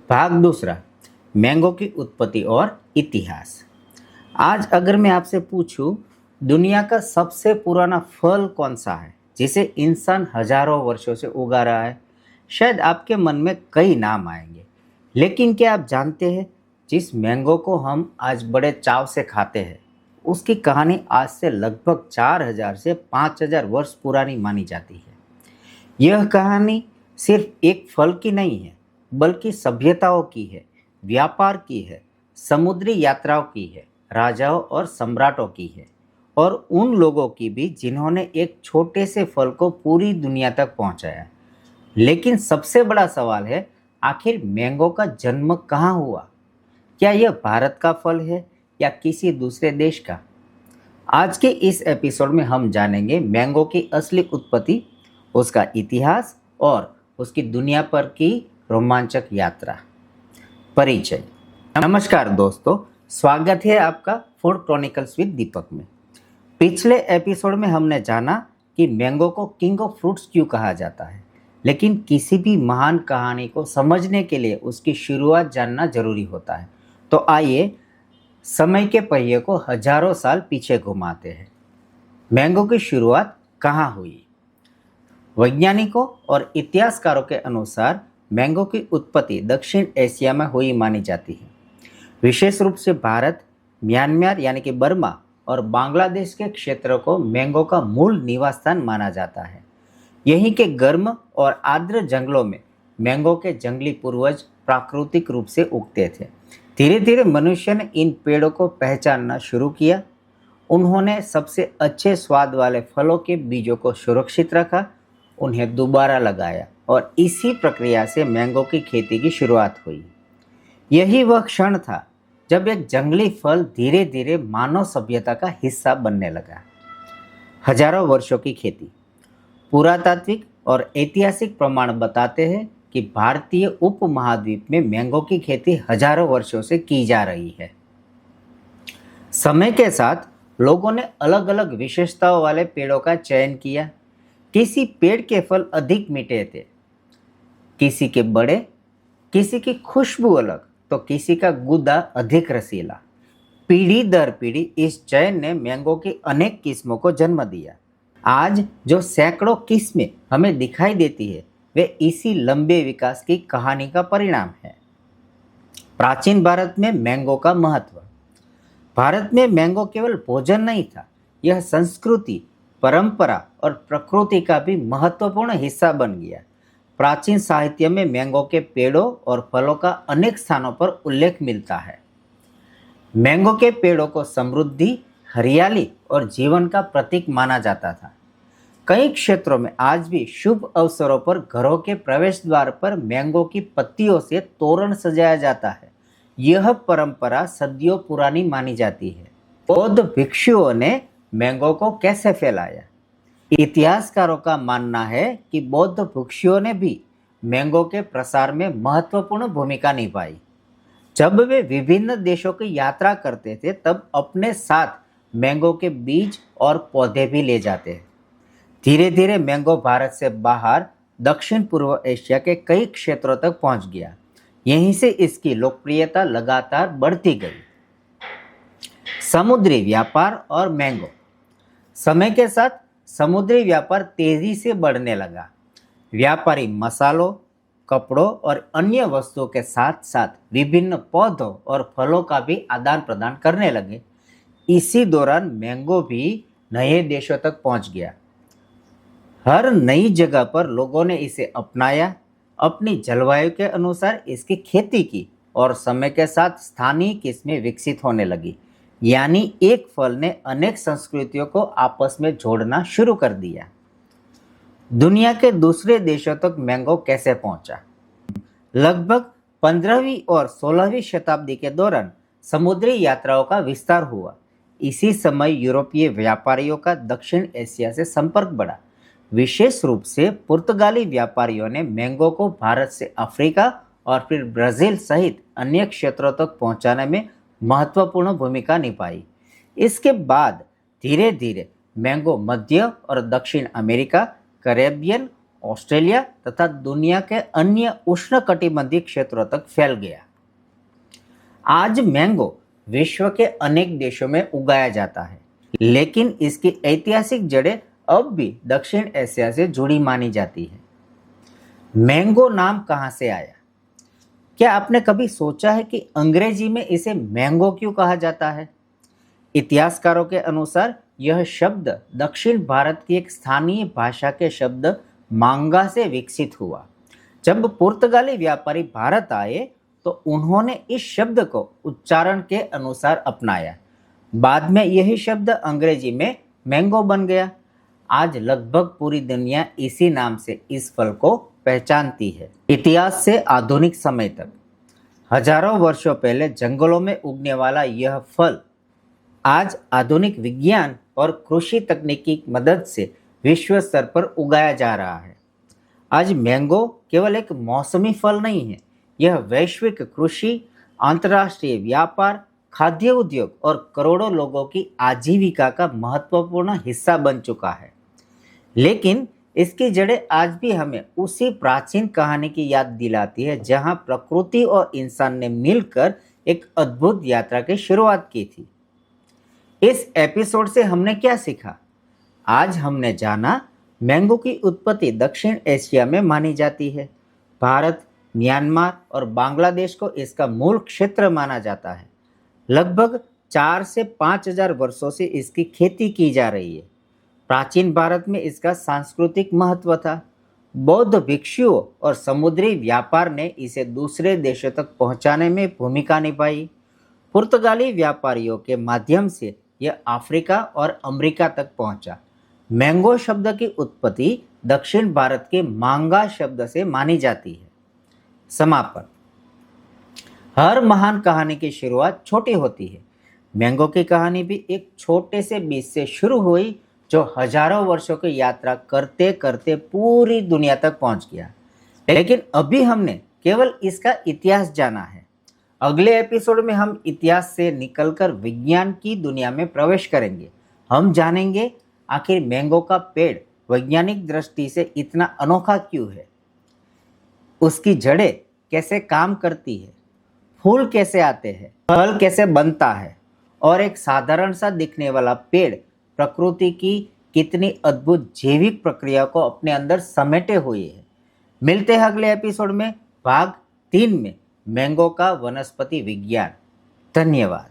भाग दूसरा, मैंगो की उत्पत्ति और इतिहास। आज अगर मैं आपसे पूछूं, दुनिया का सबसे पुराना फल कौन सा है जिसे इंसान हजारों वर्षों से उगा रहा है, शायद आपके मन में कई नाम आएंगे। लेकिन क्या आप जानते हैं, जिस मैंगो को हम आज बड़े चाव से खाते हैं, उसकी कहानी आज से लगभग 4000 से 5000 वर्ष पुरानी मानी जाती है। यह कहानी सिर्फ एक फल की नहीं है, बल्कि सभ्यताओं की है, व्यापार की है, समुद्री यात्राओं की है, राजाओं और सम्राटों की है, और उन लोगों की भी जिन्होंने एक छोटे से फल को पूरी दुनिया तक पहुंचाया। लेकिन सबसे बड़ा सवाल है, आखिर मैंगो का जन्म कहाँ हुआ? क्या यह भारत का फल है या किसी दूसरे देश का? आज के इस एपिसोड में हम जानेंगे मैंगो की असली उत्पत्ति, उसका इतिहास और उसकी दुनिया पर की रोमांचक यात्रा। परिचय। नमस्कार दोस्तों, स्वागत है आपका फूड क्रॉनिकल्स विद दीपक में। पिछले एपिसोड में हमने जाना कि मैंगो को किंग ऑफ फ्रूट्स क्यों कहा जाता है, लेकिन किसी भी महान कहानी को समझने के लिए उसकी शुरुआत जानना जरूरी होता है। तो आइए समय के पहिए को हजारों साल पीछे घुमाते हैं। मैंगो की शुरुआत कहाँ हुई? वैज्ञानिकों और इतिहासकारों के अनुसार मैंगो की उत्पत्ति दक्षिण एशिया में हुई मानी जाती है। विशेष रूप से भारत, म्यांमार यानी कि बर्मा और बांग्लादेश के क्षेत्रों को मैंगो का मूल निवास स्थान माना जाता है। यहीं के गर्म और आर्द्र जंगलों में मैंगो के जंगली पूर्वज प्राकृतिक रूप से उगते थे। धीरे धीरे मनुष्य ने इन पेड़ों को पहचानना शुरू किया। उन्होंने सबसे अच्छे स्वाद वाले फलों के बीजों को सुरक्षित रखा, उन्हें दोबारा लगाया, और इसी प्रक्रिया से मैंगो की खेती की शुरुआत हुई। यही वह क्षण था जब एक जंगली फल धीरे धीरे मानव सभ्यता का हिस्सा बनने लगा। हजारों वर्षों की खेती। पुरातात्विक और ऐतिहासिक प्रमाण बताते हैं कि भारतीय उपमहाद्वीप में मैंगो की खेती हजारों वर्षों से की जा रही है। समय के साथ लोगों ने अलग अलग विशेषताओं वाले पेड़ों का चयन किया। किसी पेड़ के फल अधिक मीठे थे, किसी के बड़े, किसी की खुशबू अलग, तो किसी का गूदा अधिक रसीला। पीढ़ी दर पीढ़ी इस चयन ने मैंगो की अनेक किस्मों को जन्म दिया। आज जो सैकड़ों किस्में हमें दिखाई देती है, वे इसी लंबे विकास की कहानी का परिणाम है। प्राचीन भारत में मैंगो का महत्व। भारत में मैंगो केवल भोजन नहीं था, यह संस्कृति, परंपरा और प्रकृति का भी महत्वपूर्ण हिस्सा बन गया। प्राचीन साहित्य में मैंगो के पेड़ों और फलों का अनेक स्थानों पर उल्लेख मिलता है। मैंगो के पेड़ों को समृद्धि, हरियाली और जीवन का प्रतीक माना जाता था। कई क्षेत्रों में आज भी शुभ अवसरों पर घरों के प्रवेश द्वार पर मैंगो की पत्तियों से तोरण सजाया जाता है। यह परंपरा सदियों पुरानी मानी जाती है। बौद्ध भिक्षुओं ने मैंगो को कैसे फैलाया? इतिहासकारों का मानना है कि बौद्ध भिक्षुओं ने भी मैंगो के प्रसार में महत्वपूर्ण भूमिका निभाई। जब वे विभिन्न देशों की यात्रा करते थे, तब अपने साथ मैंगो के बीज और पौधे भी ले जाते हैं। धीरे धीरे मैंगो भारत से बाहर दक्षिण पूर्व एशिया के कई क्षेत्रों तक पहुंच गया। यहीं से इसकी लोकप्रियता लगातार बढ़ती गई। समुद्री व्यापार और मैंगो। समय के साथ समुद्री व्यापार तेजी से बढ़ने लगा। व्यापारी मसालों, कपड़ों और अन्य वस्तुओं के साथ साथ विभिन्न पौधों और फलों का भी आदान प्रदान करने लगे। इसी दौरान मैंगो भी नए देशों तक पहुंच गया। हर नई जगह पर लोगों ने इसे अपनाया, अपनी जलवायु के अनुसार इसकी खेती की, और समय के साथ स्थानीय किस्में विकसित होने लगी। यानी एक फल ने अनेक संस्कृतियों को आपस में जोड़ना शुरू कर दिया। दुनिया के दूसरे देशों तक मैंगो कैसे पहुंचा? लगभग 15वीं और 16वीं शताब्दी के दौरान समुद्री यात्राओं का विस्तार हुआ। इसी समय यूरोपीय व्यापारियों का दक्षिण एशिया से संपर्क बढ़ा। विशेष रूप से पुर्तगाली व्यापारियों ने मैंगो को भारत से अफ्रीका और फिर ब्राजील सहित अन्य क्षेत्रों तक पहुंचाने में महत्वपूर्ण भूमिका निभाई। इसके बाद धीरे धीरे मैंगो मध्य और दक्षिण अमेरिका, कैरेबियन ऑस्ट्रेलिया तथा दुनिया के अन्य उष्णकटिबंधीय क्षेत्रों तक फैल गया। आज मैंगो विश्व के अनेक देशों में उगाया जाता है, लेकिन इसकी ऐतिहासिक जड़ें अब भी दक्षिण एशिया से जुड़ी मानी जाती है। मैंगो नाम कहाँ से आया? क्या आपने कभी सोचा है कि अंग्रेजी में इसे मैंगो क्यों कहा जाता है? इतिहासकारों के अनुसार यह शब्द दक्षिण भारत की एक स्थानीय भाषा के शब्द मांगा से विकसित हुआ। जब पुर्तगाली व्यापारी भारत आए तो उन्होंने इस शब्द को उच्चारण के अनुसार अपनाया। बाद में यही शब्द अंग्रेजी में मैंगो बन गया। आज लगभग पूरी दुनिया इसी नाम से इस फल को पहचानती है। इतिहास से आधुनिक समय तक हजारों वर्षों पहले जंगलों में उगने वाला यह फल आज आधुनिक विज्ञान और कृषि तकनीक की मदद से विश्व स्तर पर उगाया जा रहा है। आज मैंगो केवल एक मौसमी फल नहीं है, यह वैश्विक कृषि, अंतर्राष्ट्रीय व्यापार, खाद्य उद्योग और करोड़ों लोगों की आजीविका का महत्वपूर्ण हिस्सा बन चुका है। लेकिन इसकी जड़ें आज भी हमें उसी प्राचीन कहानी की याद दिलाती है, जहां प्रकृति और इंसान ने मिलकर एक अद्भुत यात्रा की शुरुआत की थी। इस एपिसोड से हमने क्या सीखा? आज हमने जाना मैंगो की उत्पत्ति दक्षिण एशिया में मानी जाती है। भारत, म्यांमार और बांग्लादेश को इसका मूल क्षेत्र माना जाता है। लगभग 4 से 5,000 वर्षों से इसकी खेती की जा रही है। प्राचीन भारत में इसका सांस्कृतिक महत्व था। बौद्ध भिक्षुओं और समुद्री व्यापार ने इसे दूसरे देशों तक पहुंचाने में भूमिका निभाई। पुर्तगाली व्यापारियों के माध्यम से यह अफ्रीका और अमेरिका तक पहुंचा। मैंगो शब्द की उत्पत्ति दक्षिण भारत के मांगा शब्द से मानी जाती है। समापन। हर महान कहानी की शुरुआत छोटी होती है। मैंगो की कहानी भी एक छोटे से बीज से शुरू हुई, जो हजारों वर्षों की यात्रा करते करते पूरी दुनिया तक पहुंच गया। लेकिन अभी हमने केवल इसका इतिहास जाना है। अगले एपिसोड में हम इतिहास से निकलकर विज्ञान की दुनिया में प्रवेश करेंगे। हम जानेंगे आखिर मैंगो का पेड़ वैज्ञानिक दृष्टि से इतना अनोखा क्यों है, उसकी जड़ें कैसे काम करती है, फूल कैसे आते हैं, फल कैसे बनता है और एक साधारण सा दिखने वाला पेड़ प्रकृति की कितनी अद्भुत जैविक प्रक्रिया को अपने अंदर समेटे हुए है। मिलते हैं अगले एपिसोड में भाग 3 में मैंगो का वनस्पति विज्ञान। धन्यवाद।